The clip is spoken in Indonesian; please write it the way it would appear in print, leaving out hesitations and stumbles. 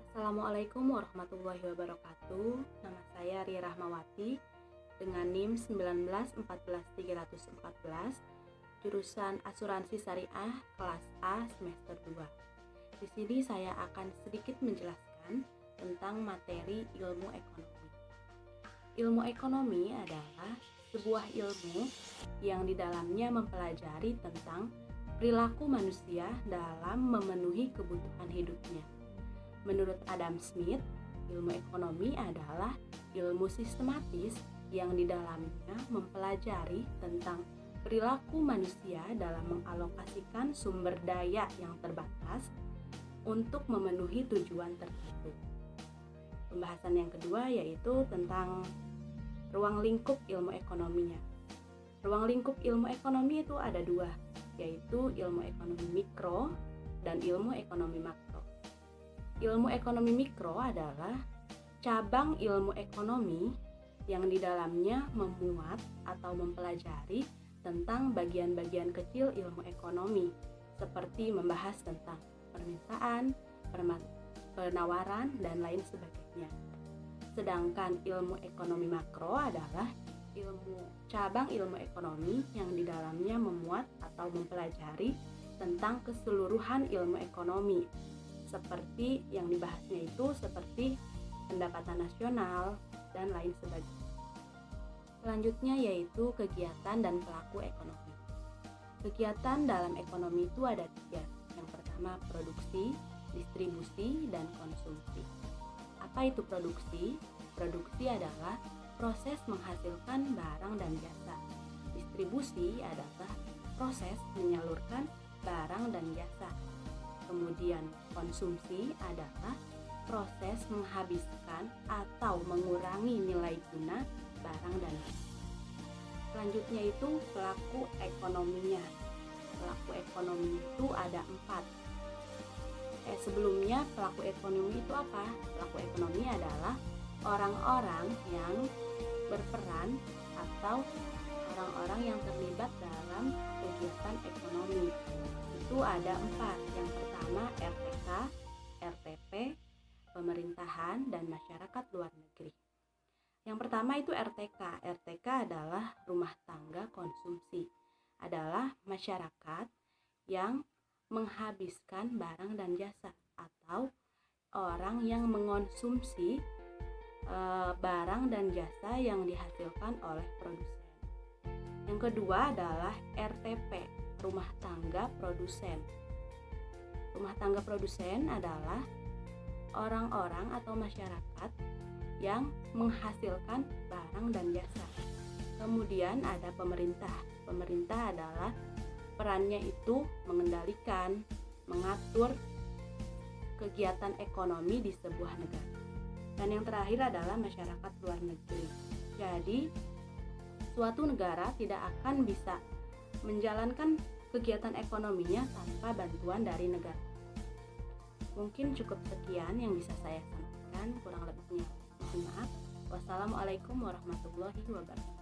Assalamualaikum warahmatullahi wabarakatuh. Nama saya Ria Rahmawati dengan NIM 1914314, jurusan Asuransi Syariah kelas A semester 2. Di sini saya akan sedikit menjelaskan tentang materi ilmu ekonomi. Ilmu ekonomi adalah sebuah ilmu yang di dalamnya mempelajari tentang perilaku manusia dalam memenuhi kebutuhan hidupnya. Menurut Adam Smith, ilmu ekonomi adalah ilmu sistematis yang di dalamnya mempelajari tentang perilaku manusia dalam mengalokasikan sumber daya yang terbatas untuk memenuhi tujuan tertentu. Pembahasan yang kedua yaitu tentang ruang lingkup ilmu ekonominya. Ruang lingkup ilmu ekonomi itu ada dua, yaitu ilmu ekonomi mikro dan ilmu ekonomi makro. Ilmu ekonomi mikro adalah cabang ilmu ekonomi yang di dalamnya memuat atau mempelajari tentang bagian-bagian kecil ilmu ekonomi, seperti membahas tentang permintaan, penawaran, dan lain sebagainya. Sedangkan ilmu ekonomi makro adalah cabang ilmu ekonomi yang di dalamnya memuat atau mempelajari tentang keseluruhan ilmu ekonomi, seperti yang dibahasnya itu seperti pendapatan nasional dan lain sebagainya. Selanjutnya yaitu kegiatan dan pelaku ekonomi. Kegiatan dalam ekonomi itu ada tiga. Yang pertama produksi, distribusi, dan konsumsi. Apa itu produksi? Produksi adalah proses menghasilkan barang dan jasa. Distribusi adalah proses menyalurkan barang dan jasa. Kemudian konsumsi adalah proses menghabiskan atau mengurangi nilai guna barang dan jasa. Selanjutnya itu pelaku ekonominya. Pelaku ekonomi itu ada 4. Sebelumnya pelaku ekonomi itu apa? Pelaku ekonomi adalah orang-orang yang berperan atau orang-orang yang terlibat dalam kegiatan ekonomi. Itu ada 4. Yang pertama RTK, RTP, pemerintahan, dan masyarakat luar negeri. Yang pertama itu RTK. RTK adalah rumah tangga konsumsi. Adalah masyarakat yang menghabiskan barang dan jasa atau orang yang mengonsumsi barang dan jasa yang dihasilkan oleh produsen. Yang kedua adalah RTP, rumah tangga produsen. Rumah tangga produsen adalah orang-orang atau masyarakat yang menghasilkan barang dan jasa. Kemudian ada pemerintah. Pemerintah adalah perannya itu mengendalikan, mengatur kegiatan ekonomi di sebuah negara. Dan yang terakhir adalah masyarakat luar negeri. Jadi, suatu negara tidak akan bisa menjalankan kegiatan ekonominya tanpa bantuan dari negara. Mungkin cukup sekian yang bisa saya sampaikan, kurang lebihnya mohon maaf. Wassalamualaikum warahmatullahi wabarakatuh.